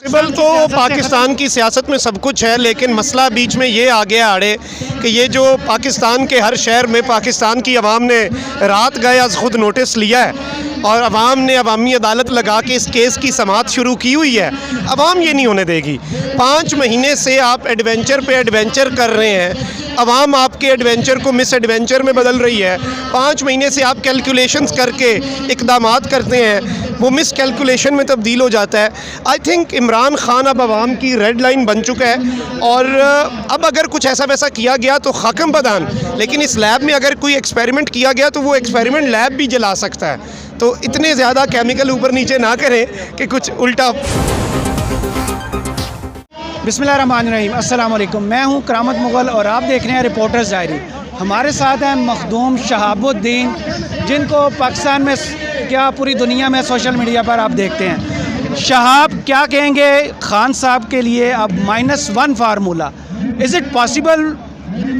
Possible तो पाकिस्तान की सियासत में सब कुछ है, लेकिन मसला बीच में ये आ गया आड़े कि ये जो पाकिस्तान के हर शहर में पाकिस्तान की आवाम ने रात गए आज ख़ुद नोटिस लिया है और अवाम ने अवामी अदालत लगा के इस केस की समाअत शुरू की हुई है। अवाम ये नहीं होने देगी। 5 महीने से आप एडवेंचर पे एडवेंचर कर रहे हैं, अवाम आपके एडवेंचर को मिस एडवेंचर में बदल रही है। 5 महीने से आप कैलकुलेशंस करके इक़दामात करते हैं, वो मिस कैलकुलेशन में तब्दील हो जाता है। आई थिंक इमरान खान अब अवाम की रेड लाइन बन चुका है और अब अगर कुछ ऐसा वैसा किया गया तो खाकम बदान, लेकिन इस लैब में अगर कोई एक्सपेरिमेंट किया गया तो वो एक्सपेरिमेंट लैब भी जला सकता है। तो इतने ज़्यादा केमिकल ऊपर नीचे ना करें कि कुछ उल्टा। बिस्मिल्लाहिर्रहमानिर्रहीम, अस्सलाम वालेकुम। मैं हूं करामत मुग़ल और आप देख रहे हैं रिपोर्टर्स डायरी। हमारे साथ हैं मखदूम शहाबुद्दीन, जिनको पाकिस्तान में क्या पूरी दुनिया में सोशल मीडिया पर आप देखते हैं। शहाब, क्या कहेंगे खान साहब के लिए अब -1 formula, is it possible?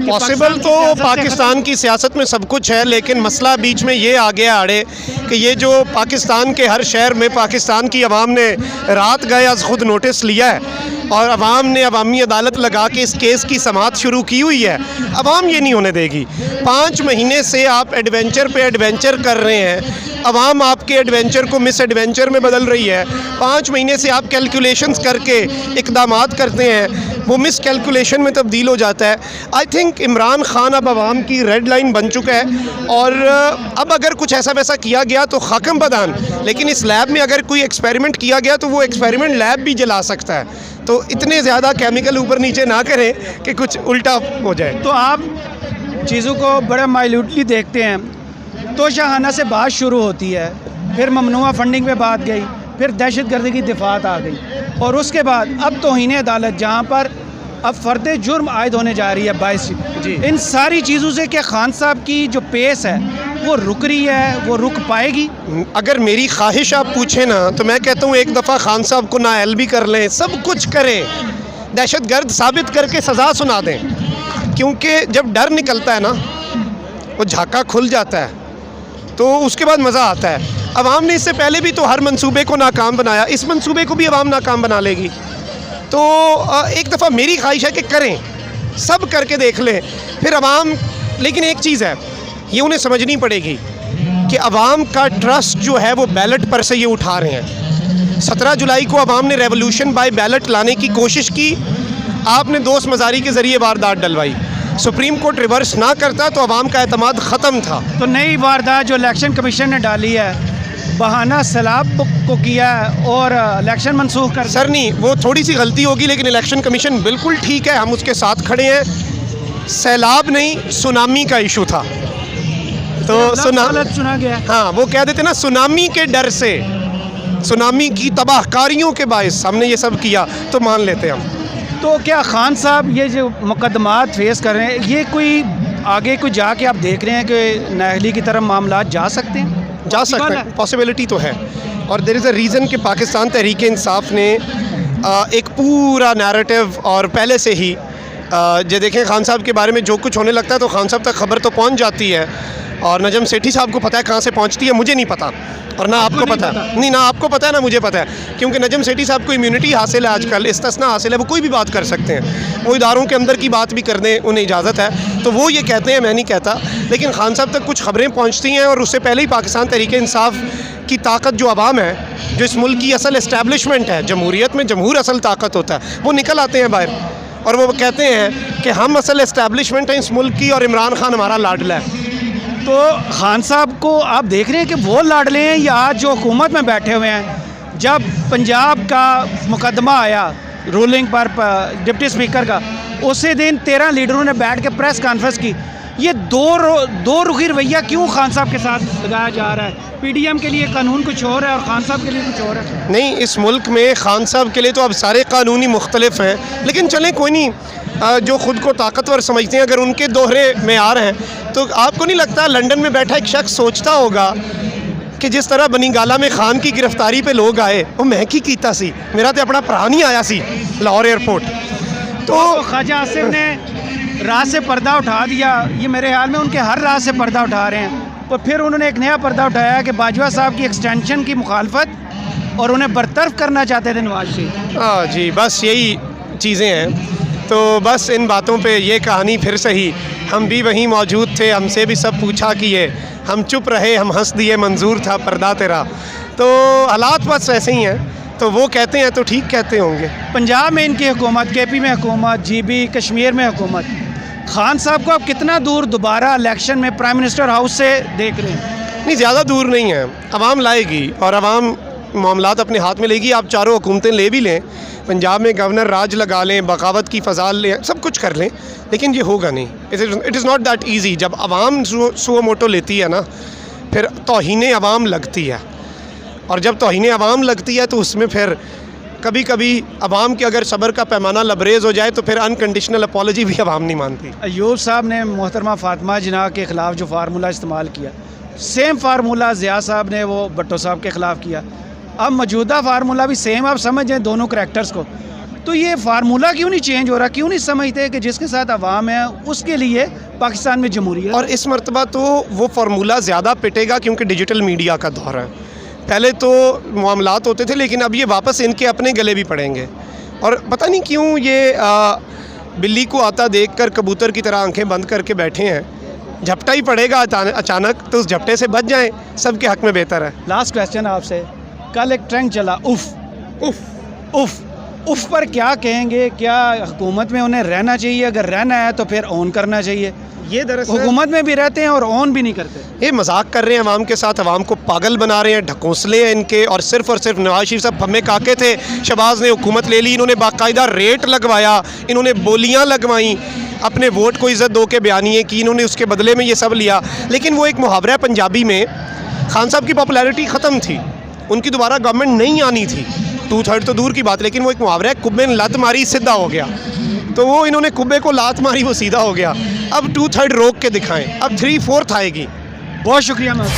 Possible तो पाकिस्तान की सियासत में सब कुछ है, लेकिन मसला बीच में ये आ गया आड़े कि ये जो पाकिस्तान के हर शहर में पाकिस्तान की आवाम ने रात गए आज ख़ुद नोटिस लिया है और अवाम ने अवामी अदालत लगा के इस केस की समाअत शुरू की हुई है। अवाम ये नहीं होने देगी। 5 महीने से आप एडवेंचर पे एडवेंचर कर रहे हैं, अवाम आपके एडवेंचर को मिस एडवेंचर में बदल रही है। 5 महीने से आप कैलकुलेशंस करके इक़दामात करते हैं, वो मिस कैलकुलेशन में तब्दील हो जाता है। आई थिंक इमरान खान अब अवाम की रेड लाइन बन चुका है और अब अगर कुछ ऐसा वैसा किया गया तो खाकम बदान, लेकिन इस लैब में अगर कोई एक्सपेरिमेंट किया गया तो वो एक्सपेरिमेंट लैब भी जला सकता है। तो इतने ज़्यादा केमिकल ऊपर नीचे ना करें कि कुछ उल्टा हो जाए। तो आप चीज़ों को बड़ा माइल्यूटली देखते हैं। तो शाहाना से बात शुरू होती है, फिर ममनुआ फंडिंग पे बात गई, फिर दहशतगर्दी की दिफात आ गई और उसके बाद अब तौहीन अदालत, जहाँ पर अब फ़र्द जुर्म आयद होने जा रही है 22 जी। इन सारी चीज़ों से क्या खान साहब की जो पेस है वो रुक रही है, वो रुक पाएगी? अगर मेरी ख्वाहिश आप पूछें ना तो मैं कहता हूँ एक दफ़ा खान साहब को नाअहल भी कर लें, सब कुछ करें, दहशतगर्द साबित करके सज़ा सुना दें, क्योंकि जब डर निकलता है ना वो झाका खुल जाता है तो उसके बाद मज़ा आता है। अवाम ने इससे पहले भी तो हर मंसूबे को नाकाम बनाया, इस मंसूबे को भी अवाम नाकाम बना लेगी। तो एक दफ़ा मेरी ख्वाहिश है कि करें, सब करके देख लें फिर अवाम। लेकिन एक चीज़ है, ये उन्हें समझनी पड़ेगी कि अवाम का ट्रस्ट जो है वो बैलेट पर से ये उठा रहे हैं। 17 जुलाई को अवाम ने रेवोल्यूशन बाय बैलेट लाने की कोशिश की, आपने दोस्त मजारी के ज़रिए वारदात डलवाई। सुप्रीम कोर्ट रिवर्स ना करता तो अवाम का एतमाद ख़त्म था। तो नई वारदात जो इलेक्शन कमीशन ने डाली है, बहाना सैलाब को किया है और इलेक्शन मनसूख कर। सर नहीं, वो थोड़ी सी गलती होगी, लेकिन इलेक्शन कमीशन बिल्कुल ठीक है, हम उसके साथ खड़े हैं। सैलाब नहीं, सुनामी का इशू था तो सुना गया। हाँ, वो कह देते ना सुनामी के डर से, सुनामी की तबाहकारियों के बायस हमने ये सब किया, तो मान लेते हैं हम। तो क्या खान साहब ये जो मुकदमात फेस कर रहे हैं, ये कोई आगे कोई जाके आप देख रहे हैं कि नाअहली की तरफ मामला जा सकते हैं? जा सकते हैं, पॉसिबिलिटी तो है। और देयर इज़ अ रीज़न कि पाकिस्तान तहरीक इंसाफ ने एक पूरा नैरेटिव और पहले से ही जो देखें खान साहब के बारे में जो कुछ होने लगता है तो खान साहब तक खबर तो पहुंच जाती है और नजम सेठी साहब को पता है कहाँ से पहुंचती है, मुझे नहीं पता और ना आपको पता है। नहीं, ना आपको पता है ना मुझे पता है, क्योंकि नजम सेठी साहब को इम्यूनिटी हासिल है, आजकल इस्तिस्ना हासिल है, वो कोई भी बात कर सकते हैं, वो इदारों के अंदर की बात भी करने उन्हें इजाज़त है, तो वो ये कहते हैं, मैं नहीं कहता। लेकिन खान साहब तक कुछ खबरें पहुँचती हैं और उससे पहले ही पाकिस्तान तहरीक इंसाफ की ताकत, जो अवाम है, जो इस मुल्क की असल इस्टेब्लिशमेंट है, जमहूरियत में जमहूर असल ताकत होता है, वो निकल आते हैं बाहर और वो कहते हैं कि हम असल इस्टेब्लिशमेंट हैं इस मुल्क की और इमरान खान हमारा लाडला है। तो खान साहब को आप देख रहे हैं कि वो लाडले हैं या आज जो हुकूमत में बैठे हुए हैं? जब पंजाब का मुकदमा आया रूलिंग पर डिप्टी स्पीकर का, उसी दिन 13 लीडरों ने बैठ के प्रेस कॉन्फ्रेंस की। ये दो रुखी रवैया क्यों खान साहब के साथ लगाया जा रहा है? पीडीएम के लिए कानून कुछ और है और खान साहब के लिए कुछ और है। नहीं, इस मुल्क में खान साहब के लिए तो अब सारे कानूनी मुख्तलिफ हैं, लेकिन चलें कोई नहीं, जो ख़ुद को ताकतवर समझते हैं अगर उनके दोहरे मेयार हैं तो आपको नहीं लगता लंदन में बैठा एक शख्स सोचता होगा कि जिस तरह बनीगाला में खान की गिरफ्तारी पे लोग आए, वो मैं की कीता सी, मेरा तो अपना भरा नहीं आया सी लाहौर एयरपोर्ट। तो ख्वाजा आसिफ ने राह से पर्दा उठा दिया, ये मेरे ख्याल में उनके हर राह से पर्दा उठा रहे हैं। और फिर उन्होंने एक नया पर्दा उठाया कि बाजवा साहब की एक्सटेंशन की मुखालफत और उन्हें बरतरफ करना चाहते थे नवाज शरीफ। हाँ जी, बस यही चीज़ें हैं। तो बस इन बातों पे ये कहानी फिर से ही, हम भी वहीं मौजूद थे, हमसे भी सब पूछा कि ये, हम चुप रहे, हम हंस दिए, मंजूर था पर्दा तेरा। तो हालात बस ऐसे ही हैं, तो वो कहते हैं तो ठीक कहते होंगे। पंजाब में इनकी हुकूमत, KP में हुकूमत, GB कश्मीर में हुकूमत, खान साहब को आप कितना दूर दोबारा इलेक्शन में प्राइम मिनिस्टर हाउस से देख रहे हैं? नहीं, ज़्यादा दूर नहीं है, आवाम लाएगी और आवाम मामलात अपने हाथ में लेगी। आप चारों हुकूमतें ले भी लें, पंजाब में गवर्नर राज लगा लें, बगावत की फ़ज़ा लें, सब कुछ कर लें, लेकिन ये होगा नहीं। It is not that easy. जब आवाम सुओ मोटो लेती है ना, फिर तौहीन आवाम लगती है, और जब तौहीन आवाम लगती है तो उसमें फिर कभी कभी आवाम के अगर सब्र का पैमाना लबरेज़ हो जाए तो फिर अनकंडीशनल अपॉलजी भी आवाम नहीं मानती। अयूब साहब ने मोहतरमा फातिमा जिन्ना के ख़िलाफ़ जो फार्मूला इस्तेमाल किया, सेम फार्मूला ज़िया साहब ने वो भट्टो साहब के ख़िलाफ़ किया। अब मौजूदा फार्मूला भी सेम, आप समझ जाएँ दोनों करैक्टर्स को। तो ये फार्मूला क्यों नहीं चेंज हो रहा? क्यों नहीं समझते कि जिसके साथ अवाम है उसके लिए पाकिस्तान में जमहूरियत? और इस मरतबा तो वो फार्मूला ज़्यादा पिटेगा क्योंकि डिजिटल मीडिया का दौर है। पहले तो मामलात होते थे, लेकिन अब ये वापस इनके अपने गले भी पड़ेंगे। और पता नहीं क्यों ये बिल्ली को आता देखकर कबूतर की तरह आंखें बंद करके बैठे हैं। झपटा ही पड़ेगा अचानक, तो उस झपटे से बच जाएं, सबके हक में बेहतर है। लास्ट क्वेश्चन आपसे, कल एक ट्रेंड चला उफ उफ उफ उफ पर क्या कहेंगे? क्या हुकूमत में उन्हें रहना चाहिए? अगर रहना है तो फिर ऑन करना चाहिए। ये दरअसल हुकूमत में भी रहते हैं और ऑन भी नहीं करते। ये मजाक कर रहे हैं अवाम के साथ, अवाम को पागल बना रहे हैं, ढकोसले हैं इनके। और सिर्फ नवाज शरीफ साहब फम्मे काके थे, शहबाज ने हुकूमत ले ली, इन्होंने बाकायदा रेट लगवाया, इन्होंने बोलियाँ लगवाई, अपने वोट को इज़्ज़त दो के बयानिए की, इन्होंने उसके बदले में ये सब लिया। लेकिन वो एक मुहावरा है पंजाबी में, खान साहब की पॉपुलैरिटी ख़त्म थी, उनकी दोबारा गवर्नमेंट नहीं आनी थी, 2/3 तो दूर की बात, लेकिन वो एक मुहावरा है, कुब्बे ने लत मारी सीधा हो गया। तो वो इन्होंने कुब्बे को लात मारी, वो सीधा हो गया। अब 2/3 रोक के दिखाएं, अब 3/4 आएगी। बहुत शुक्रिया। मैं